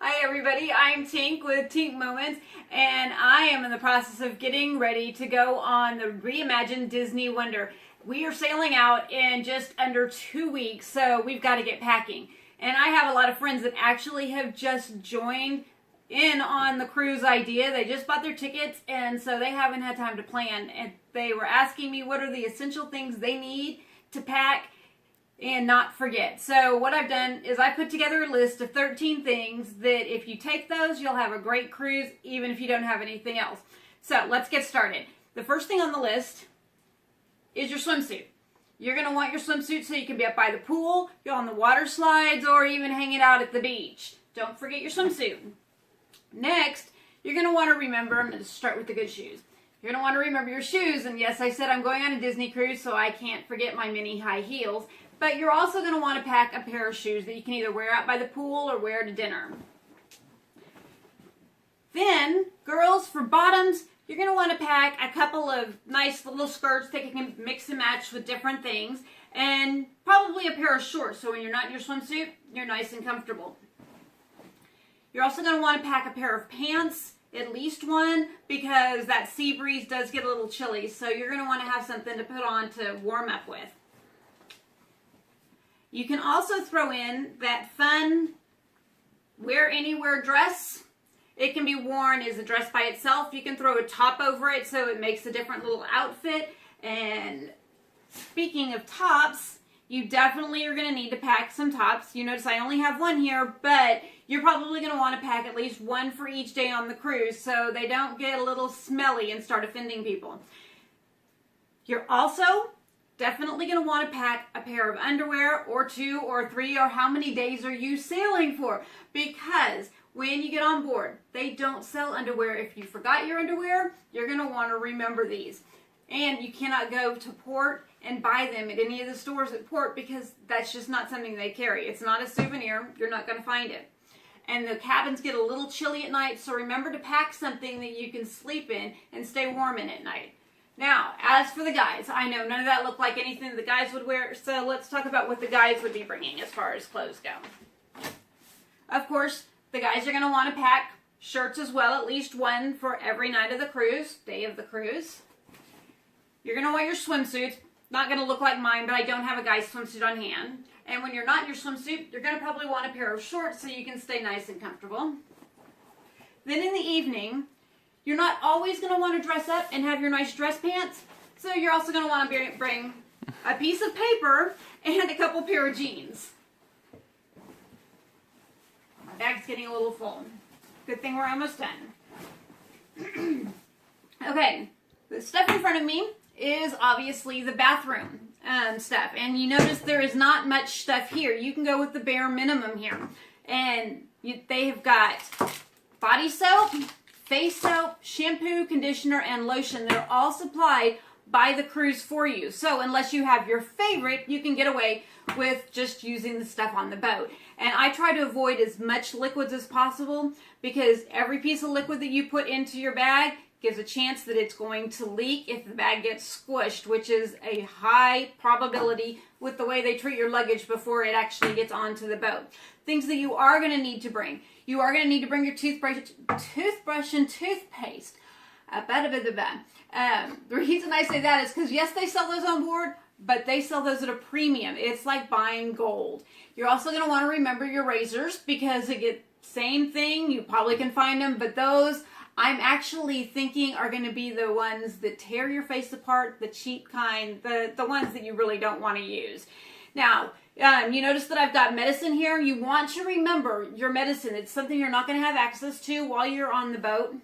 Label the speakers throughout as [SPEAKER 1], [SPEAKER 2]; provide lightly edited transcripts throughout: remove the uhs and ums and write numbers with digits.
[SPEAKER 1] Hi everybody, I'm Tink with Tink Moments, and I am in the process of getting ready to go on the reimagined Disney Wonder. We are sailing out in just under 2 weeks, so we've got to get packing. And I have a lot of friends that actually have just joined in on the cruise idea. They just bought their tickets, and so they haven't had time to plan. And they were asking me what are the essential things they need to pack and not forget. So what I've done is I put together a list of 13 things that if you take those, you'll have a great cruise, even if you don't have anything else. So let's get started. The first thing on the list is your swimsuit. You're going to want your swimsuit so you can be up by the pool, go on the water slides, or even hanging out at the beach. Don't forget your swimsuit. Next, you're going to want to remember, I'm going to start with the good shoes. You're going to want to remember your shoes, and yes, I said I'm going on a Disney cruise, so I can't forget my mini high heels. But you're also going to want to pack a pair of shoes that you can either wear out by the pool or wear to dinner. Then, girls, for bottoms, you're going to want to pack a couple of nice little skirts that you can mix and match with different things, and probably a pair of shorts, so when you're not in your swimsuit, you're nice and comfortable. You're also going to want to pack a pair of pants, at least one, because that sea breeze does get a little chilly, so you're going to want to have something to put on to warm up with. You can also throw in that fun wear anywhere dress. It can be worn as a dress by itself. You can throw a top over it so it makes a different little outfit. And speaking of tops, you definitely are going to need to pack some tops. You notice I only have one here, but you're probably going to want to pack at least one for each day on the cruise so they don't get a little smelly and start offending people. You're also definitely going to want to pack a pair of underwear, or 2 or 3, or how many days are you sailing for? Because when you get on board, they don't sell underwear. If you forgot your underwear, you're going to want to remember these. And you cannot go to port and buy them at any of the stores at port because that's just not something they carry. It's not a souvenir. You're not going to find it. And the cabins get a little chilly at night, so remember to pack something that you can sleep in and stay warm in at night. Now, as for the guys, I know none of that looked like anything the guys would wear, so let's talk about what the guys would be bringing as far as clothes go. Of course, the guys are going to want to pack shirts as well, at least one for every night of the cruise, day of the cruise. You're going to want your swimsuit. Not going to look like mine, but I don't have a guy's swimsuit on hand. And when you're not in your swimsuit, you're going to probably want a pair of shorts so you can stay nice and comfortable. Then in the evening, you're not always going to want to dress up and have your nice dress pants, so you're also going to want to bring a piece of paper and a couple pair of jeans. My bag's getting a little full. Good thing we're almost done. Okay, the stuff in front of me is obviously the bathroom stuff, and you notice there is not much stuff here. You can go with the bare minimum here, and they have got body soap, face soap, shampoo, conditioner, and lotion. They're all supplied by the cruise for you. So unless you have your favorite, you can get away with just using the stuff on the boat. And I try to avoid as much liquids as possible because every piece of liquid that you put into your bag gives a chance that it's going to leak if the bag gets squished, which is a high probability with the way they treat your luggage before it actually gets onto the boat. Things that you are going to need to bring. You are going to need to bring your toothbrush and toothpaste. The reason I say that is because, yes, they sell those on board, but they sell those at a premium. It's like buying gold. You're also going to want to remember your razors because they get same thing. You probably can find them, but those I'm actually thinking are going to be the ones that tear your face apart, the cheap kind, the ones that you really don't want to use. Now, you notice that I've got medicine here. You want to remember your medicine. It's something you're not going to have access to while you're on the boat,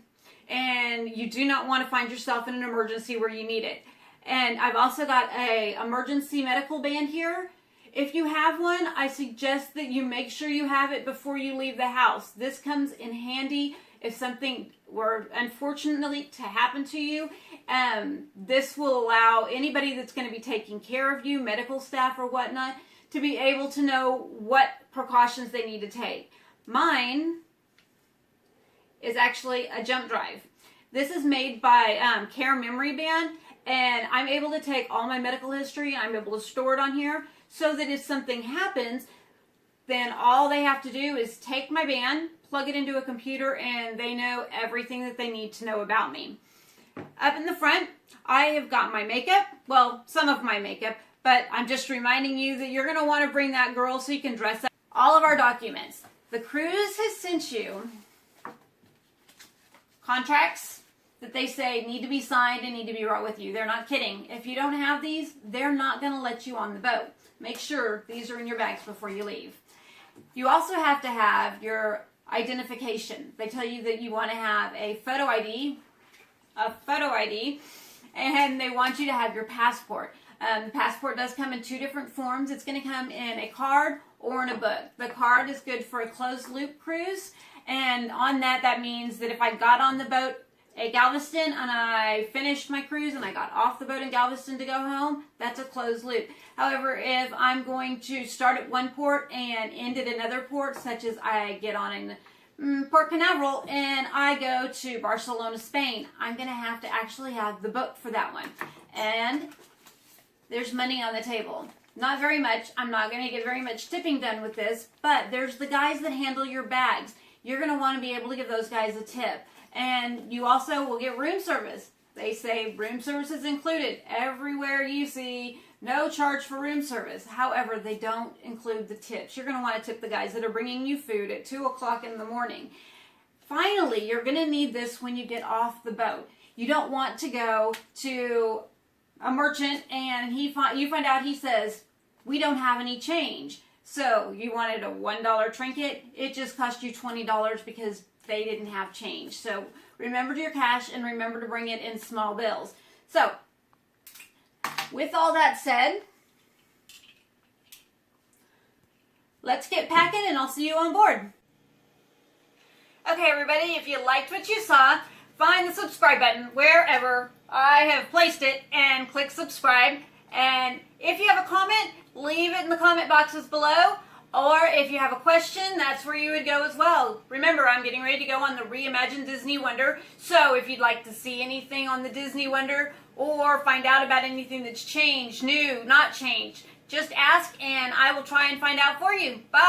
[SPEAKER 1] and you do not want to find yourself in an emergency where you need it. And I've also got a emergency medical band here. If you have one, I suggest that you make sure you have it before you leave the house. This comes in handy if something were unfortunately to happen to you. This will allow anybody that's going to be taking care of you, medical staff or whatnot, to be able to know what precautions they need to take. Mine is actually a jump drive. This is made by Care Memory Band, and I'm able to take all my medical history and I'm able to store it on here so that if something happens, then all they have to do is take my band, plug it into a computer, and they know everything that they need to know about me. Up in the front, I have got my makeup, well, some of my makeup, but I'm just reminding you that you're going to want to bring that girl so you can dress up. All of our documents. The cruise has sent you contracts that they say need to be signed and need to be brought with you. They're not kidding. If you don't have these, they're not going to let you on the boat. Make sure these are in your bags before you leave. You also have to have your identification. They tell you that you want to have a photo ID, and they want you to have your passport. The passport does come in two different forms. It's going to come in a card or in a book. The card is good for a closed loop cruise, and on that means that if I got on the boat at Galveston and I finished my cruise and I got off the boat in Galveston to go home, that's a closed loop. However, if I'm going to start at one port and end at another port, such as I get on in Port Canaveral and I go to Barcelona, Spain, I'm going to have to actually have the book for that one. And there's money on the table. Not very much. I'm not going to get very much tipping done with this, but there's the guys that handle your bags. You're going to want to be able to give those guys a tip. And you also will get room service. They say room service is included. Everywhere you see, no charge for room service. However, they don't include the tips. You're going to want to tip the guys that are bringing you food at 2 o'clock in the morning. Finally, you're going to need this when you get off the boat. You don't want to go to a merchant and you find out he says, we don't have any change. So you wanted a $1 trinket. It just cost you $20 because they didn't have change. So remember your cash and remember to bring it in small bills. So with all that said, let's get packing and I'll see you on board. Okay, everybody, if you liked what you saw, find the subscribe button wherever I have placed it and click subscribe. And if you have a comment, leave it in the comment boxes below. Or if you have a question, that's where you would go as well. Remember, I'm getting ready to go on the Reimagined Disney Wonder. So if you'd like to see anything on the Disney Wonder or find out about anything that's changed, new, not changed, just ask and I will try and find out for you. Bye.